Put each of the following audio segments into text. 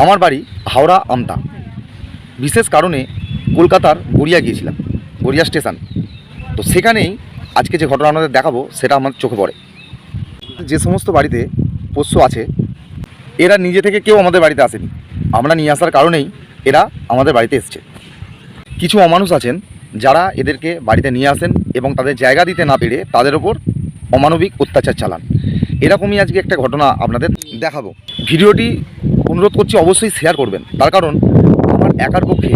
আমার বাড়ি হাওড়া আমতা। বিশেষ কারণে কলকাতার গড়িয়া গিয়েছিলাম, গড়িয়া স্টেশন। তো সেখানেই আজকে যে ঘটনা আপনাদের দেখাবো সেটা আমার চোখে পড়ে। যে সমস্ত বাড়িতে পোষ্য আছে এরা নিজে থেকে কেউ আমাদের বাড়িতে আসেনি, আমরা নিয়ে আসার কারণেই এরা আমাদের বাড়িতে এসছে। কিছু অমানুষ আছেন যারা এদেরকে বাড়িতে নিয়ে আসেন এবং তাদের জায়গা দিতে না পেরে তাদের ওপর অমানবিক অত্যাচার চালান। এরকমই আজকে একটা ঘটনা আপনাদের দেখাবো। ভিডিওটি অনুরোধ করছি অবশ্যই শেয়ার করবেন, তার কারণ আমার একার পক্ষে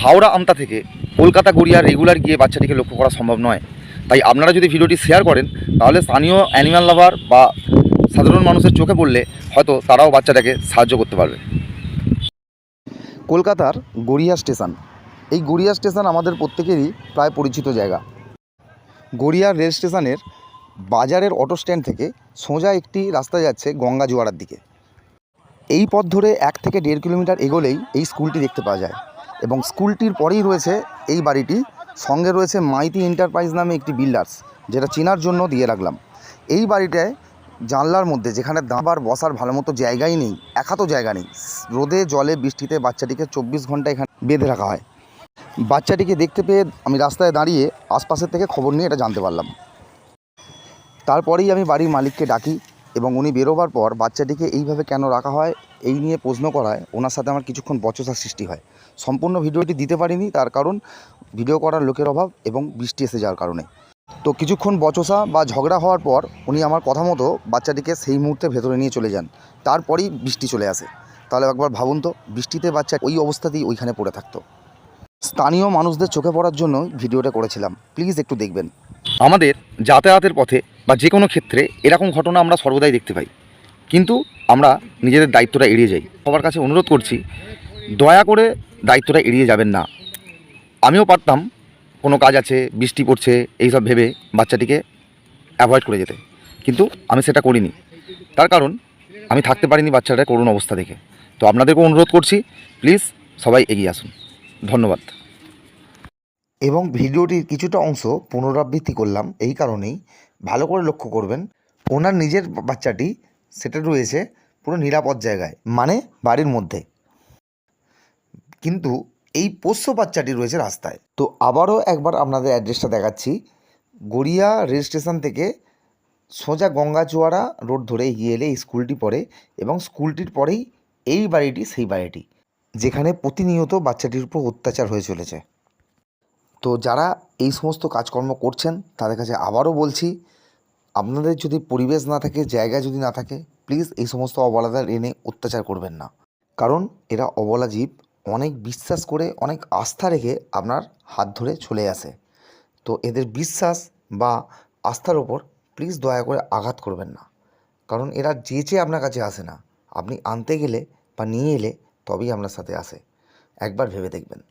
হাওড়া আমতা থেকে কলকাতা গড়িয়া রেগুলার গিয়ে বাচ্চাটিকে লক্ষ্য করা সম্ভব নয়। তাই আপনারা যদি ভিডিওটি শেয়ার করেন তাহলে স্থানীয় অ্যানিম্যাল লাভার বা সাধারণ মানুষের চোখে পড়লে হয়তো তারাও বাচ্চাটাকে সাহায্য করতে পারবে। কলকাতার গড়িয়া স্টেশন, এই গড়িয়া স্টেশন আমাদের প্রত্যেকেরই প্রায় পরিচিত জায়গা। গড়িয়া রেল স্টেশনের বাজারের অটো স্ট্যান্ড থেকে সোজা একটি রাস্তা যাচ্ছে গঙ্গা জোয়ারার দিকে। এই পথ ধরে 1 থেকে 1.5 কিলোমিটার এগোলেই এই স্কুলটি দেখতে পাওয়া যায় এবং স্কুলটির পরেই রয়েছে এই বাড়িটি। সঙ্গে রয়েছে মাইতি এন্টারপ্রাইজ নামে একটি বিল্ডার্স, যেটা চেনার জন্য দিয়ে রাখলাম। এই বাড়িটায় জানলার মধ্যে যেখানে দাঁড়াবার বসার ভালো মতো জায়গাই নেই, এক হাতও জায়গা নেই। রোদে জলে বৃষ্টিতে বাচ্চাটিকে 24 ঘন্টা এখানে বেঁধে রাখা হয়। বাচ্চাটিকে দেখতে পেয়ে আমি রাস্তায় দাঁড়িয়ে আশপাশের থেকে খবর নিয়ে এটা জানতে পারলাম। তারপরেই আমি বাড়ির মালিককে ডাকি এবং উনি বেরোবার পর বাচ্চাটিকে এইভাবে কেন রাখা হয় এই নিয়ে প্রশ্ন করায় ওনার সাথে আমার কিছুক্ষণ বচসার সৃষ্টি হয়। সম্পূর্ণ ভিডিওটি দিতে পারিনি, তার কারণ ভিডিও করার লোকের অভাব এবং বৃষ্টি এসে যাওয়ার কারণে। তো কিছুক্ষণ বচসা বা ঝগড়া হওয়ার পর উনি আমার কথা মতো বাচ্চাটিকে সেই মুহূর্তে ভেতরে নিয়ে চলে যান। তারপরেই বৃষ্টি চলে আসে। তাহলে একবার ভাবুন তো, বৃষ্টিতে বাচ্চা ওই অবস্থাতেই ওইখানে পড়ে থাকতো। স্থানীয় মানুষদের চোখে পড়ার জন্য ভিডিওটা করেছিলাম, প্লিজ একটু দেখবেন। আমাদের যাতায়াতের পথে বা যে কোনো ক্ষেত্রে এরকম ঘটনা আমরা সর্বদাই দেখতে পাই, কিন্তু আমরা নিজেদের দায়িত্বটা এড়িয়ে যাই। সবার কাছে অনুরোধ করছি, দয়া করে দায়িত্বটা এড়িয়ে যাবেন না। আমিও পারতাম কোনো কাজ আছে, বৃষ্টি পড়ছে এইসব ভেবে বাচ্চাটিকে অ্যাভয়েড করে যেতে, কিন্তু আমি সেটা করিনি। তার কারণ আমি থাকতে পারিনি বাচ্চাটার করুণ অবস্থা দেখে। তো আপনাদেরকেও অনুরোধ করছি, প্লিজ সবাই এগিয়ে আসুন। ধন্যবাদ। এবং ভিডিওটির কিছুটা অংশ পুনরাবৃত্তি করলাম এই কারণেই, ভালো করে লক্ষ্য করবেন ওনার নিজের বাচ্চাটি সেটা রয়েছে পুরো নিরাপদ জায়গায়, মানে বাড়ির মধ্যে, কিন্তু এই পোষ্য বাচ্চাটি রয়েছে রাস্তায়। তো আবারও একবার আপনাদের অ্যাড্রেসটা দেখাচ্ছি। গড়িয়া রেল স্টেশন থেকে সোজা গঙ্গাচুয়ারা রোড ধরে এগিয়ে এলে এই স্কুলটি পড়ে এবং স্কুলটির পরেই এই বাড়িটি সেই বাড়িটি যেখানে প্রতিনিয়ত বাচ্চাটির উপর অত্যাচার হয়ে চলেছে। তো যারা এই সমস্ত কাজকর্ম করছেন তাদের কাছে আবারও বলছি, আপনাদের যদি পরিবেশ না থাকে, জায়গা যদি না থাকে, প্লিজ এই সমস্ত অবলাদের এনে অত্যাচার করবেন না। কারণ এরা অবলা জীব, অনেক বিশ্বাস করে অনেক আস্থা রেখে আপনার হাত ধরে চলে আসে। তো এদের বিশ্বাস বা আস্থার ওপর প্লিজ দয়া করে আঘাত করবেন না। কারণ এরা চেয়ে আপনার কাছে আসে না, আপনি আনতে গেলে বা নিয়ে এলে তবেই আপনার সাথে আসে। একবার ভেবে দেখবেন।